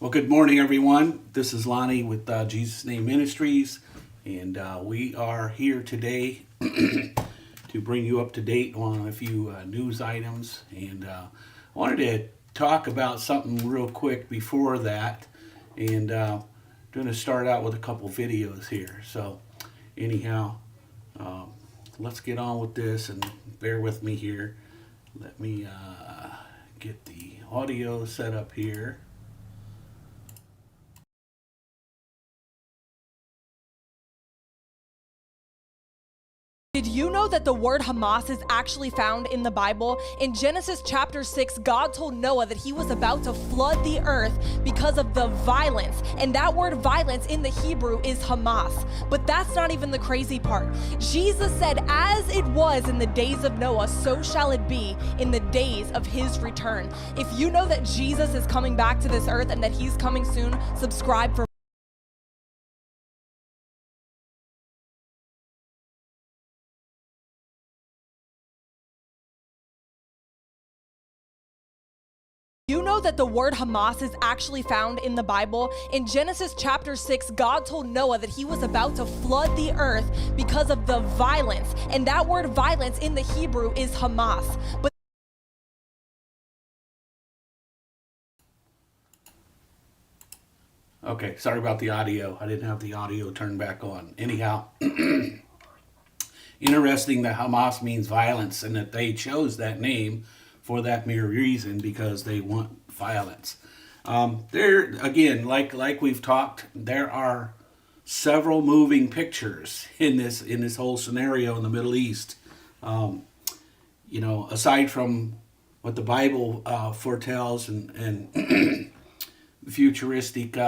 Well, good morning, everyone. This is Lonnie with Jesus Name Ministries, and we are here today to bring you up to date on a few news items. And I wanted to talk about something real quick before that, and going to start out with a couple videos here. So, anyhow, let's get on with this, and bear with me here. Let me get the audio set up here. Did you know that the word Hamas is actually found in the Bible? In Genesis chapter 6, God told Noah that he was about to flood the earth because of the violence. And that word violence in the Hebrew is Hamas. But that's not even the crazy part. Jesus said, as it was in the days of Noah, so shall it be in the days of his return. If you know that Jesus is coming back to this earth and that he's coming soon, subscribe for You know that the word Hamas is actually found in the Bible? In Genesis chapter 6, God told Noah that he was about to flood the earth because of the violence. And that word violence in the Hebrew is Hamas. But Okay, sorry about the audio. I didn't have the audio turned back on. Anyhow, interesting that Hamas means violence and that they chose that name for that mere reason because they want violence. There again, like we've talked, there are several moving pictures in this whole scenario in the Middle East. Aside from what the Bible foretells and futuristic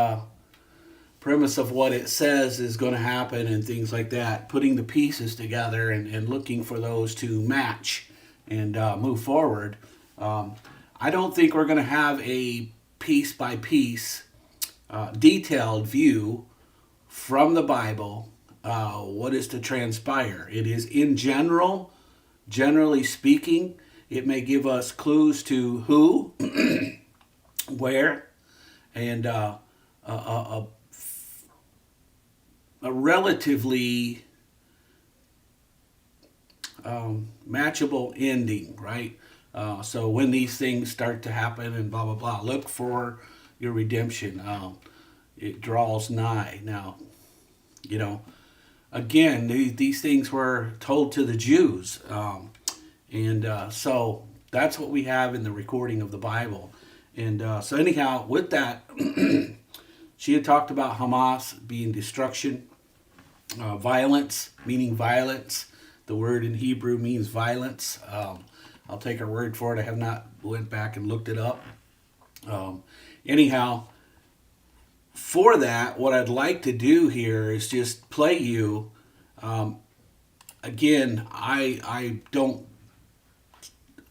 premise of what it says is going to happen and things like that, putting the pieces together and looking for those to match and move forward. I don't think we're going to have a piece by piece detailed view from the Bible what is to transpire. It is in generally speaking, it may give us clues to who, where, and a relatively matchable ending, right? So when these things start to happen and blah, blah, blah, look for your redemption. It draws nigh. Now, again, these things were told to the Jews. So that's what we have in the recording of the Bible. And so anyhow, with that, she had talked about Hamas being destruction, violence, meaning violence. The word in Hebrew means violence. I'll take her word for it. I have not went back and looked it up. Anyhow, for that, what I'd like to do here is just play you. Again, I don't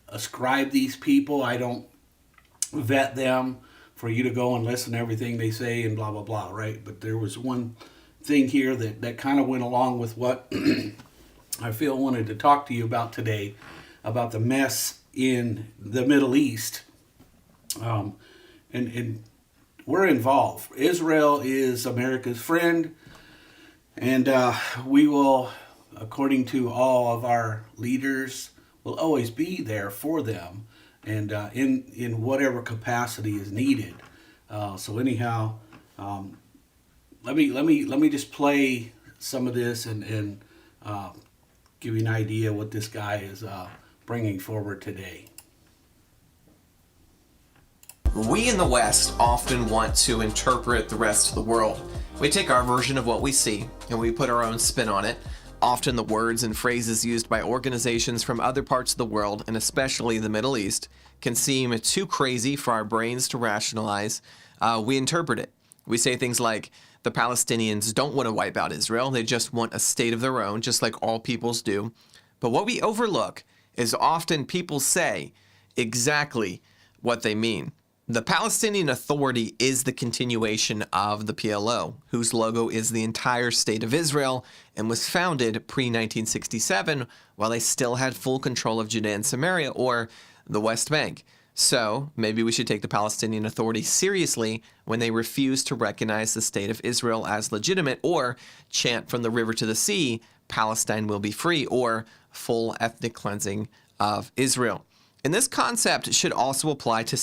ascribe these people. I don't vet them for you to go and listen to everything they say and blah, blah, blah, right? But there was one thing here that kind of went along with what I feel wanted to talk to you about today, about the mess in the Middle East. And we're involved. Israel is America's friend, and we will, according to all of our leaders, will always be there for them, and in whatever capacity is needed. So anyhow, let me just play some of this and give you an idea what this guy is bringing forward today. We in the West often want to interpret the rest of the world. We take our version of what we see and we put our own spin on it. Often the words and phrases used by organizations from other parts of the world, and especially the Middle East, can seem too crazy for our brains to rationalize. We interpret it. We say things like, the Palestinians don't want to wipe out Israel, they just want a state of their own, just like all peoples do. But what we overlook is often people say exactly what they mean. The Palestinian Authority is the continuation of the PLO, whose logo is the entire state of Israel and was founded pre-1967 while they still had full control of Judea and Samaria, or the West Bank. So maybe we should take the Palestinian Authority seriously when they refuse to recognize the state of Israel as legitimate, or chant from the river to the sea, Palestine will be free, or full ethnic cleansing of Israel. And this concept should also apply to